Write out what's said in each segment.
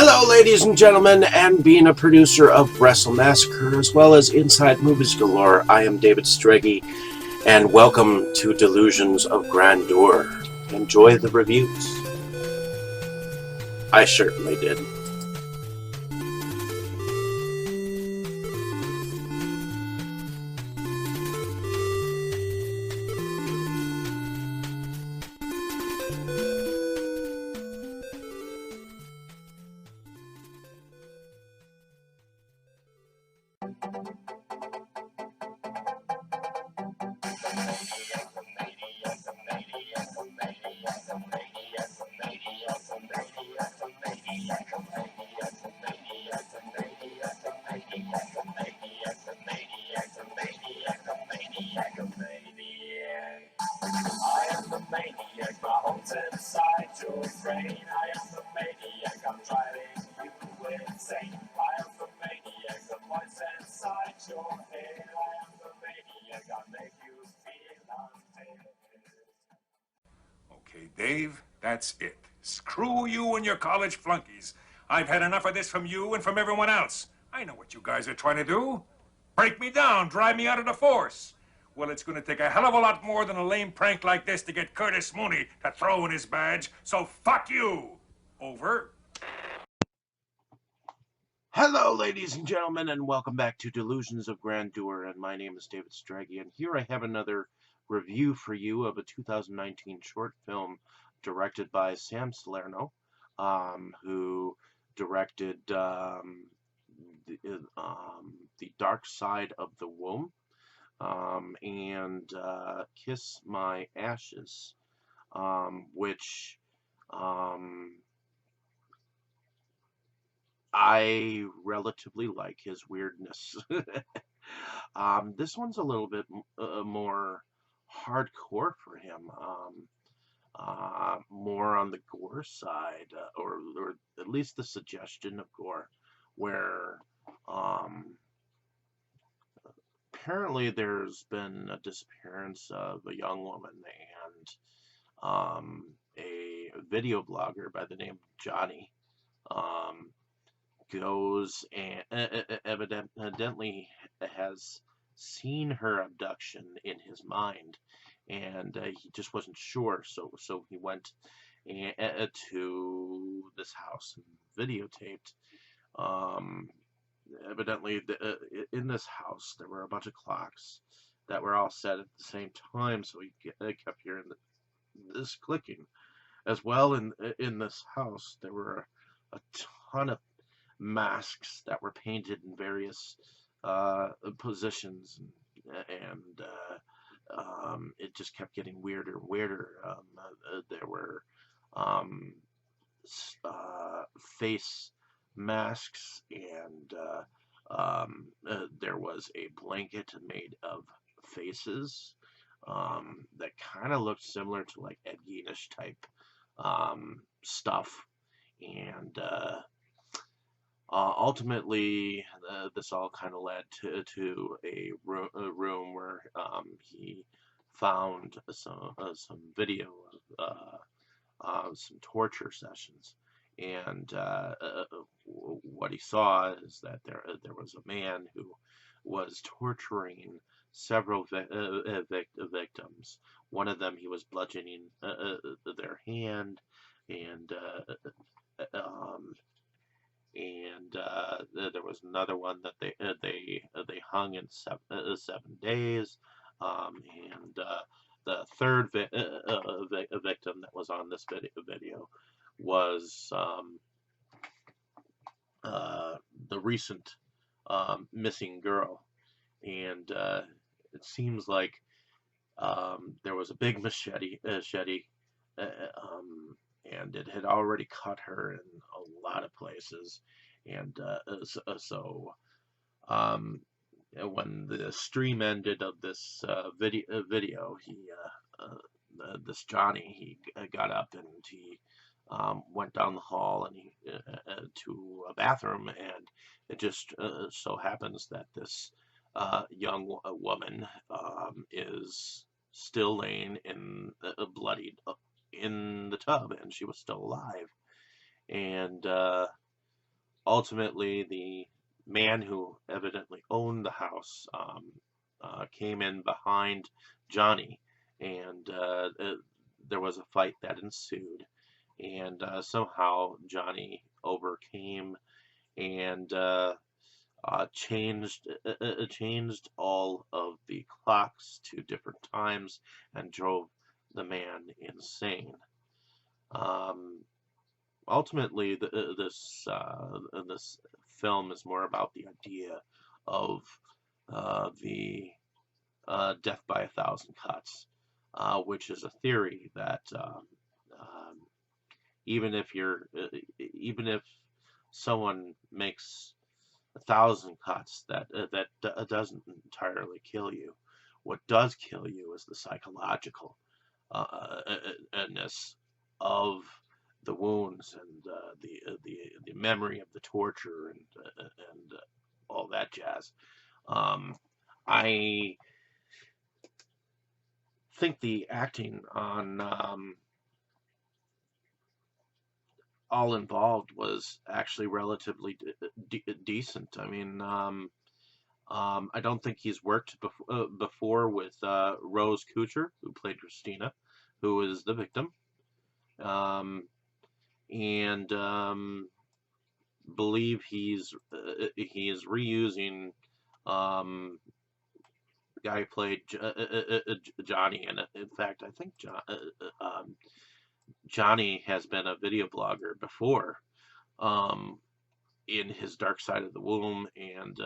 Hello, ladies and gentlemen, and being a producer of Wrestle Massacre as well as Inside Movies Galore, I am David Strege, and welcome to Delusions of Grandeur. Enjoy the reviews. I certainly did. Okay, Dave, that's it. Screw you and your college flunkies. I've had enough of this from you and from everyone else. I know what you guys are trying to do. Break me down, drive me out of the force. Well, it's going to take a hell of a lot more than a lame prank like this to get Curtis Mooney to throw in his badge, so fuck you. Over. Hello, ladies and gentlemen, and welcome back to Delusions of Grandeur, and my name is David Strege, and here I have another review for you of a 2019 short film directed by Sam Salerno, who directed the Dark Side of the Womb, and Kiss My Ashes, which I relatively like his weirdness. This one's a little bit more hardcore for him, more on the gore side, or at least the suggestion of gore, where apparently there's been a disappearance of a young woman, and a video blogger by the name of Johnny goes and evidently has seen her abduction in his mind, and he just wasn't sure, so he went to this house and videotaped. Evidently, in this house there were a bunch of clocks that were all set at the same time, so he kept hearing this clicking as well. In this house there were a ton of masks that were painted in various positions, and it just kept getting weirder and weirder. There were face masks, and there was a blanket made of faces that kind of looked similar to like Ed Geinish type stuff, and ultimately, this all kind of led to a room where he found some video of some torture sessions, and what he saw is that there was a man who was torturing several victims. One of them, he was bludgeoning their hand, and there was another one that they hung in 7 days, and the third victim that was on this video was the recent missing girl, and it seems like there was a big machete, and it had already cut her in a lot of places, and so when the stream ended of this video, this Johnny, he got up and he went down the hall, and he to a bathroom, and it just so happens that this young woman is still laying in bloodied in the tub, and she was still alive, and ultimately, the man who evidently owned the house came in behind Johnny, and there was a fight that ensued, and somehow Johnny overcame and changed all of the clocks to different times and drove the man insane. Um, Ultimately, this film is more about the idea of the death by a thousand cuts, which is a theory that um, even if even if someone makes a thousand cuts, that doesn't entirely kill you. What does kill you is the psychological ness of the wounds and the memory of the torture and all that jazz. I think the acting on all involved was actually relatively decent. I mean, I don't think he's worked before with Rose Kuchar, who played Christina, who is the victim, and believe he is reusing the guy who played Johnny, and in fact, I think Johnny has been a video blogger before. In his Dark Side of the Womb, and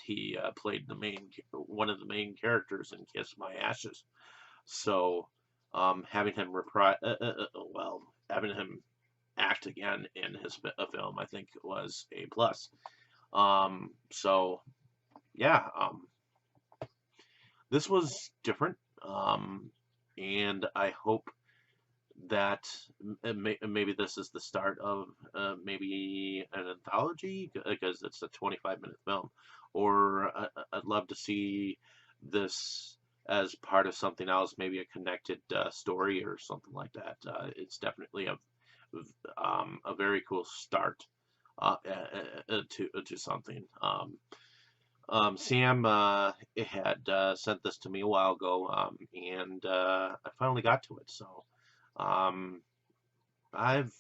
he played one of the main characters in Kiss My Ashes. So having him having him act again in his film, I think was a plus. So yeah, this was different, and I hope that maybe this is the start of maybe an anthology, because it's a 25-minute film, or I'd love to see this as part of something else, maybe a connected story or something like that. It's definitely a very cool start to something. Sam had sent this to me a while ago, and I finally got to it. So um, I've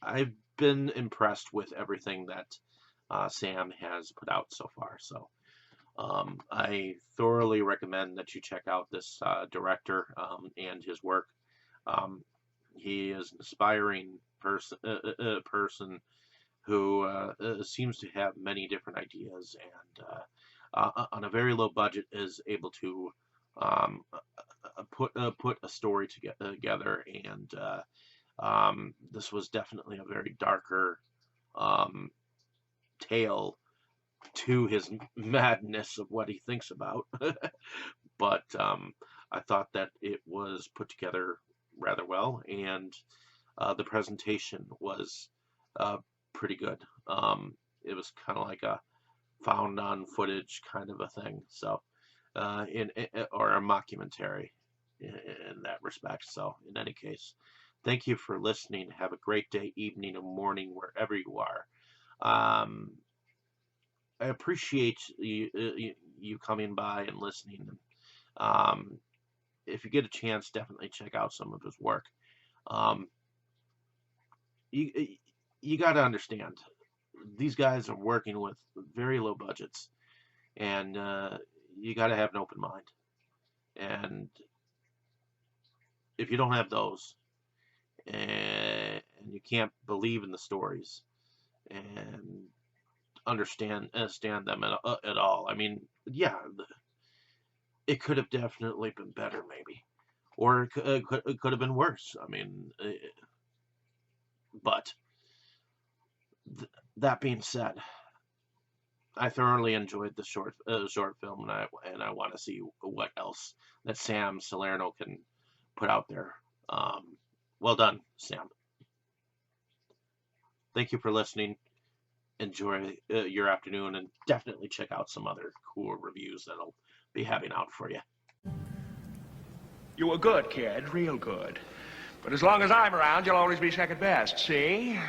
I've been impressed with everything that Sam has put out so far. So I thoroughly recommend that you check out this director and his work. He is an inspiring person who seems to have many different ideas, and on a very low budget is able to um, put a story together. And this was definitely a very darker um, tale to his madness of what he thinks about. But I thought that it was put together rather well, and the presentation was uh, pretty good. It was kind of like a found on footage kind of a thing. So, or a mockumentary in that respect. So, in any case, thank you for listening. Have a great day, evening, or morning, wherever you are. Um, I appreciate you coming by and listening. Um, if you get a chance, definitely check out some of his work. Um, you you got to understand, these guys are working with very low budgets, and you got to have an open mind. And if you don't have those, and you can't believe in the stories and understand them at all, I mean, yeah, it could have definitely been better, maybe, or it could have been worse. I mean, but that being said, I thoroughly enjoyed the short film, and I want to see what else that Sam Salerno can put out there. Well done, Sam. Thank you for listening. Enjoy your afternoon, and definitely check out some other cool reviews that I'll be having out for you. You were good, kid, real good. But as long as I'm around, you'll always be second best, see?